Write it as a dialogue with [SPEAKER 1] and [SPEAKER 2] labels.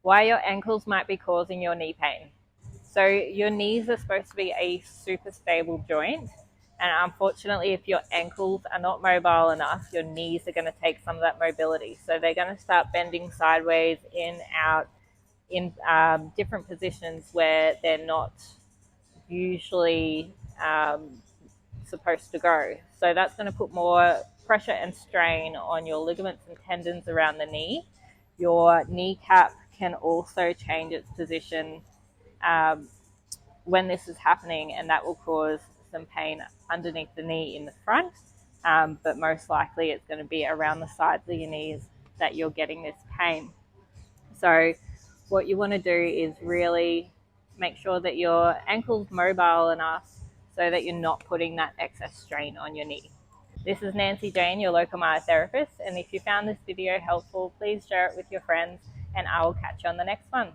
[SPEAKER 1] Why your ankles might be causing your knee pain. So your knees are supposed to be a super stable joint. And unfortunately, if your ankles are not mobile enough, your knees are going to take some of that mobility. So they're going to start bending sideways, in, out, in different positions where they're not usually supposed to go. So that's going to put more pressure and strain on your ligaments and tendons around the knee. Your kneecap can also change its position um, when this is happening, and that will cause some pain underneath the knee in the front. But most likely, it's going to be around the sides of your knees that you're getting this pain. So, what you want to do is really make sure that your ankle's mobile enough so that you're not putting that excess strain on your knee. This is Nancy Jane, your local myotherapist, and if you found this video helpful, please share it with your friends, and I will catch you on the next one.